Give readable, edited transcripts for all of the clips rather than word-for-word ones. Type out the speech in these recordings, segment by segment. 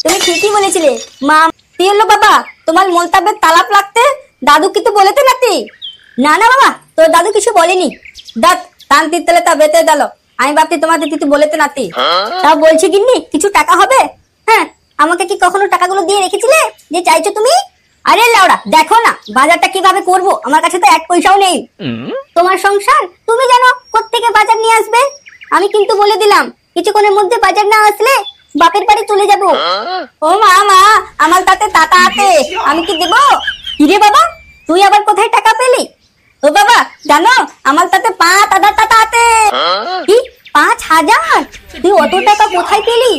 তুমি ঠিকই বলেছিলে মা। কি হলো বাবা, তোমার মন্তব্যের তালাপ লাগতে দাদু কিছু বলেতে নাকি? না না বাবা, তোর দাদু কিছু বলেনি। দেখ তান্তির তেলে তা বেতে গেল। আমি ভাবছি তোমাদের কিছু বলেতে নাতি। তা বলছি গিন্নি কিছু টাকা হবে? হ্যাঁ, আমাকে কি কখনো টাকাগুলো দিয়ে রেখেছিলে যে চাইছো তুমি? আরে লাউড়া দেখো না বাজারটা কিভাবে করব, আমার কাছে তো এক পয়সাও নেই। তোমার সংসার তুমি জানো কোত্থেকে বাজার নিয়ে আসবে। আমি কিন্তু বলে দিলাম কিছুক্ষণের মধ্যে বাজার না আসলে বাপের বাড়ি চলে যাব। ও মা মা, আমার তাতে টাকা আছে, আমি কি দেব? কিরে বাবা, তুই আবার কোথায় টাকা পেলি? ও বাবা জানো আমার তাতে 5,000 টাকা আছে। কি 5,000? তুই অত টাকা কোথায় পেলি?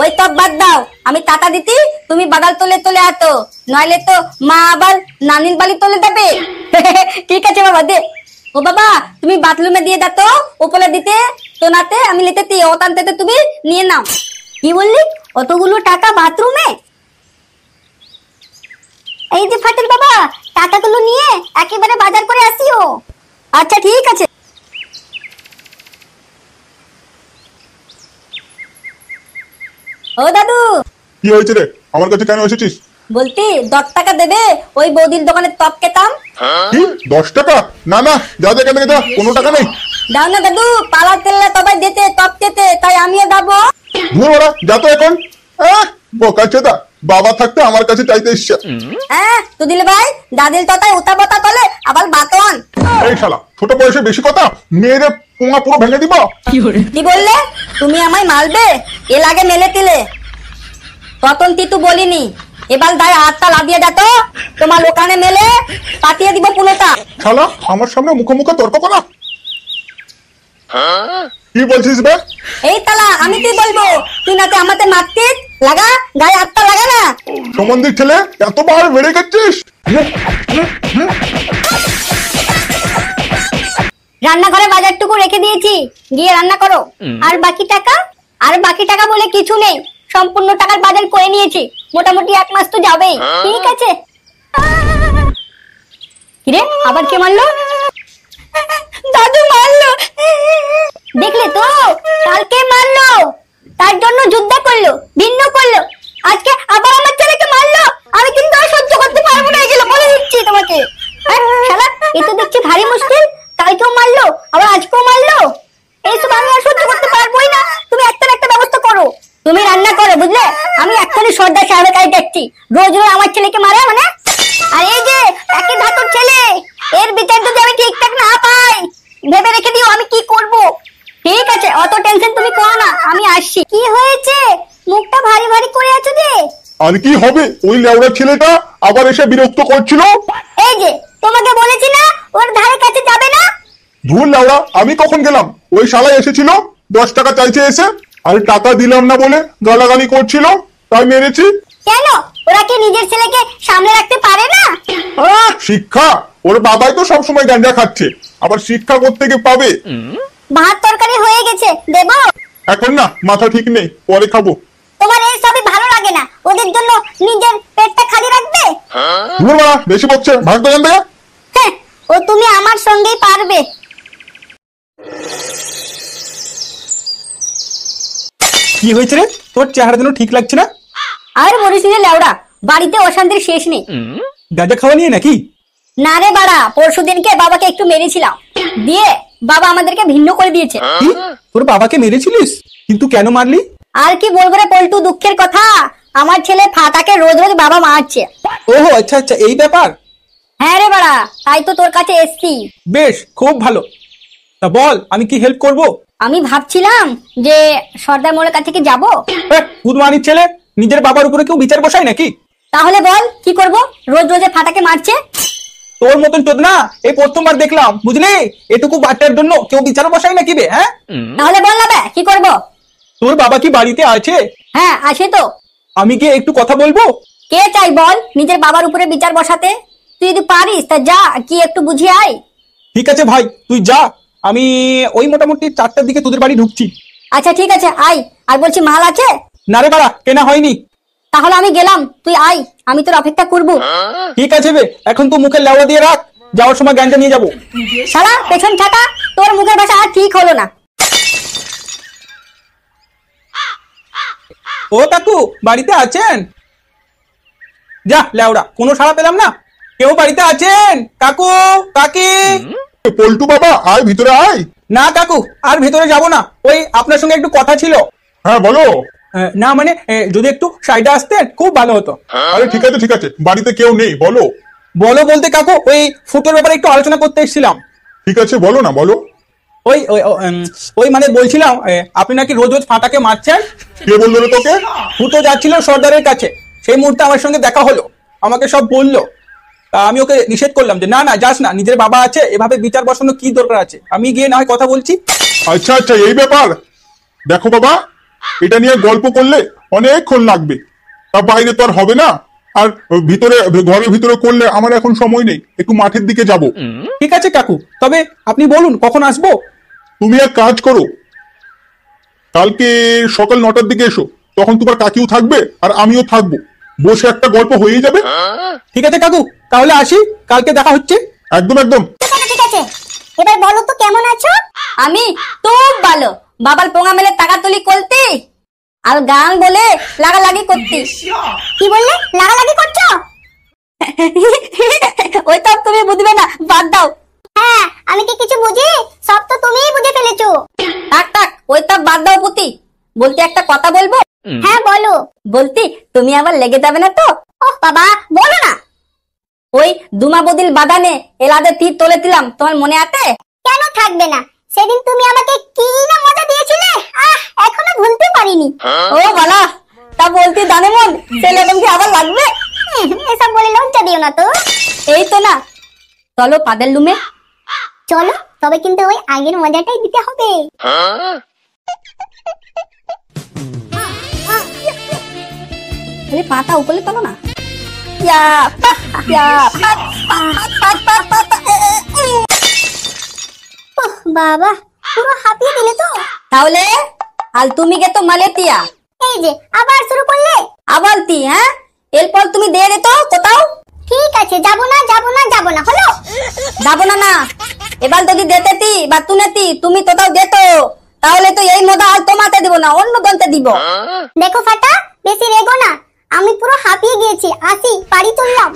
ওই তো বাদ দাও, আমি টাকা দিতি তুমি বাগাল তোলে চলে আতো, নইলে তো মা আবার নানির বাড়ি তোলে দেবে। ঠিক আছে বাবা দে। ও বাবা তুমি বাথরুমে দিয়ে দাও তো, উপরে দিতে তো নাতে আমি নিতেছি, ওখান থেকে তুমি নিয়ে নাও। কি বললি অতগুলো টাকা বাথরুমে? এই যে ফাটেল বাবা, টাকাগুলো নিয়ে একেবারে বাজার করে আসিও। আচ্ছা ঠিক আছে। ও দাদু। কি হয়েছে রে, আমার কাছে কেন এসেছিস? বলতি 10 টাকা দেবে, ওই বৌদির দোকানে টপ খেতাম। কি 10 টাকা? না না, যা যা কেন যা, কোনো টাকা নেই। দাও না দাদু, পালা তেলে তবে দিতে টপ খেতে, তাই আমিও দেবো। ধুর ওরা, যা তো এখন। বোকা চেদা, বাবা থাকতে আমার কাছে চাইতে এসছে। হ্যাঁ তো দিলে ভাই, দাদির ততায় উতা বতা করলে আবার বাতন। এই শালা ছোট বয়সে বেশি কথা, মেয়েরে পোঙা পুরো ভেঙে দিব। কি বললে? তুমি আমায় মারবে? এ লাগে মেলে তিলে তখন তিতু বলিনি। এবার দায় হাতটা লাভিয়ে দাও তো, তোমার ওখানে মেলে পাঠিয়ে দিব পুরোটা। শালা আমার সামনে মুখোমুখি তর্ক করা। কি বলছিস বে? এই তালা আমি কি বলবো, তুই নাতে আমাতে মারতিস, লাগা গায়ে হাতটা লাগা না। সম্বন্ধীর ছেলে এতবার বেড়ে গেছিস। রান্নাঘরে বাজারটুকু রেখে দিয়েছি, গিয়ে রান্না করো। আর বাকি টাকা? আর বাকি টাকা বলে কিছু নেই, সম্পূর্ণ টাকার বাজার করে নিয়েছি, মোটামুটি 1 মাস তো যাবেই। ঠিক আছে। কিরে আবার কে মারলো? দাদু মারলো। দেখলে তো, কালকে মারলো, তার জন্য যুদ্ধ করলো, ভিন্ন করলো, আজকে আবার আমার ছেলেকে মারলো। আমি কিন্তু আর সহ্য করতে পারবো না এগুলো, বলে দিচ্ছি তোমাকে। শালা এ তো দেখছি ভারী মুশকিল, কালকেও মারলো আবার আজকেও মারলো। এইসব আমি আর সহ্য করতে পারবোই না, তুমি একটা ব্যবস্থা করো। তুমি রান্না করো বুঝলে, আমি এক্ষুনি সর্দার সাহেবের কাছে যাচ্ছি। রোজ রোজ আমার ছেলেকে মারে মানে? আর এই যে একই ধাতুর ছেলে, এর বিচার যদি আমি ঠিকঠাক না পাই, ভেবে রেখে দিও আমি কি করব। ঠিক আছে, অত টেনশন তুমি করো না, আমি আসছি। কি হয়েছে, মুখটা ভারী ভারী করে আছো যে? আর কি হবে, ওই লেওড়া ছেলেটা আবার এসে বিরক্ত করছিল। এই যে তোমাকে বলেছি না ওর ধারে কাছে যাবে না। ধুর লেওড়া, আমি কখন গেলাম? ওই শালা এসেছিল 10 টাকা চাইছে এসে, আর টাকা দিলাম না বলে গালাগালি করছিল, তাই মেরেছি। কেন, ওরা কি নিজের ছেলেকে সামনে রাখতে পারে না? শিক্ষা, ওর বাবাই তো সবসময় গাঁজা খাচ্ছে, আবার শিক্ষা কোত্থেকে পাবে? ভাত তরকারি হয়ে গেছে, দেবো? এখন না, মাথা ঠিক নেই, পরে খাবো। তোমার এই সবই ভালো লাগে না, ওদের জন্য নিজের পেটটা খালি রাখবে। ধুর বাড়া, বেশি বকছে, ভাগ তো জানবে। হ্যাঁ, ও তুমি আমার সঙ্গেই পারবে। কি হয়েছে রে, তোর চেহারা যেন ঠিক লাগছে না। আর বলিস না লেওড়া, বাড়িতে অশান্তির শেষ নেই। গাঁজা খাওয়া নিয়ে নাকি? না রে বাড়া, পরশুদিনকে বাবাকে একটু মেরেছিলাম, দিয়ে বাবা আমাদেরকে ভিন্ন করে দিয়েছে। কি, তোর বাবাকে মেরেছিলিস? কিন্তু কেন মারলি? আর কি বলবো রে পল্টু, দুঃখের কথা, আমার ছেলে ফাটাকে রোজ রোজ বাবা মারছে। ওহো আচ্ছা আচ্ছা, এই ব্যাপার। হ্যাঁ রে বাড়া, তাই তো তোর কাছে এসছি। বেশ, খুব ভালো। তা বল, আমি কি হেল্প করব? আমি ভাবছিলাম যে সর্দার মোড়ের কাছে কি যাবো। বুধমানির ছেলে, নিজের বাবার উপরে কেউ বিচার বসায় নাকি? তাহলে বল কি করব, রোজ রোজ ফাটাকে মারছে। তোর মতন চোদ না, এই প্রথমবার দেখলাম বুঝলি, এটুকু বাচ্চার জন্য কেউ বিচার বসায় নাকি বে? হ্যাঁ তাহলে বল না বে, কি করব? তোর বাবা কি বাড়িতে আছে? হ্যাঁ আছে তো। আমি কি একটু কথা বলবো? কে চাই বল নিজের বাবার উপরে বিচার বসাতে? তুই যদি পারিস তা যা, কি একটু বুঝিয়ে আয়। ঠিক আছে ভাই, তুই যা, আমি ওই মোটামুটি 4টার দিকে তোদের বাড়ি ঢুকছি। আচ্ছা ঠিক আছে আয়। আর বলছি মাল আছে? না রে বাড়া, কেনা হয়নি। তাহলে আমি গেলাম, তুই আয়, আমি তোর অপেক্ষা করবো। ঠিক আছে বে, এখন তো মুখে লেওয়া দিয়ে রাখ, যাওয়ার সময় গাঞ্জা নিয়ে যাবো। শালা পেছন ছাটা, তোর মুখের ভাষা আর ঠিক হলো না। ও কাকু বাড়িতে আছেন? যা লেওড়া, কোনো সাড়া পেলাম না। কেউ বাড়িতে আছেন? কাকু, কাকি? পল্টু বাবা, আয় ভিতরে আয়। না কাকু, আর ভেতরে যাব না, ওই আপনার সঙ্গে একটু কথা ছিল। হ্যাঁ বলো। না মানে যদি একটু সাইডে আসতেন খুব ভালো হতো। আরে ঠিক আছে ঠিক আছে, বাড়িতে কেউ নেই, বলো। বলো বলতে কাকু, ওই ফুটোর ব্যাপারে একটু আলোচনা করতে এসেছিলাম। ঠিক আছে বলো না, বলো। ওই ওই ওই মানে বলছিলাম, আপনি নাকি রোজ রোজ ফাটাকে মারছেন। কে বললো রে তোকে? ফুটো যাচ্ছিল সর্দারের কাছে, সেই মুহূর্তে আমার সঙ্গে দেখা হলো, আমাকে সব বললো। তা আমি ওকে নিষেধ করলাম যে না না যাস না, নিজের বাবা আছে, এভাবে বিচার বসানো কি দরকার আছে, আমি গিয়ে না হয় কথা বলছি। আচ্ছা আচ্ছা, এই ব্যাপার। দেখো বাবা, এটা নিয়ে গল্প করলে অনেকক্ষণ লাগবে, তা বাইরে তো আর হবে না। আর ভিতরে, ঘরের ভিতরে করলে আমার এখন সময় নেই, একটু মাঠের দিকে যাব। ঠিক আছে কাকু, তবে আপনি বলুন কখন আসবো। তুমি এক কাজ করো, কালকে সকাল 9টার দিকে এসো, তখন তোমার কাকিও থাকবে আর আমিও থাকবো, বসে একটা গল্প হয়ে যাবে। ঠিক আছে কাকু, তাহলে আসি, কালকে দেখা হচ্ছে। একদম একদম। ঠিক আছে, এবার বলো তো কেমন আছো? আমি খুব ভালো। বাবার পোঙা মেলে টাকা তুলি করতি আর গান বলে লাগালাগি করতি। কি বললে? লাগালাগি করছো? ওই তো তুমি বুঝবে না, বাদ দাও। হ্যাঁ, আমি কি কিছু বুঝি? সব তো তুমিই বুঝে ফেলেছো। থাক থাক, ওই তো বাদ দাও পুতি। বলতে একটা কথা বলবো? হ্যাঁ বলো। বলতি তুমি আবার লেগে যাবে না তো? ওহ বাবা, বলো না। ওই দুমা বদিল বাদানে এলাদে তীর তোলেছিলাম, তোমার মনে আছে? কেন থাকবে না, সেদিন তুমি আমাকে কি না মজা দিয়েছিলে, এখনো ভুলতে পারিনি। ও বালা, তা বলতি দানে মন ছেলেরকম কি আবার লাগবে? এসব বলে লজ্জা দিও না তো। এই তো না, চলো পাদের লুমে চলো, তবে কিন্তু ওই আগের মজাটাই দিতে হবে। পাতা উপরে তোলো না। বাবা, পুরো হাঁপিয়ে দিলে তো। তাহলে আর তুমি গে তো মালেতিয়া, এই যে আবার শুরু করলে। আবার তি, হ্যাঁ, এরপর তুমি দিয়ে দে তো কোথাও। ঠিক আছে, যাবো না যাবো না যাবো না, হলো? যাবো না না, এবার যদি দেতেতি বা তুনেতি তুমি কোথাও যেত, তাহলে তো এই মজা আর তোমাতে দিব না, অন্য দলতে দিব। দেখো ফাটা, বেশি রেগো না, আমি পুরো হাঁপিয়ে গিয়েছি, আসি, বাড়ি চললাম।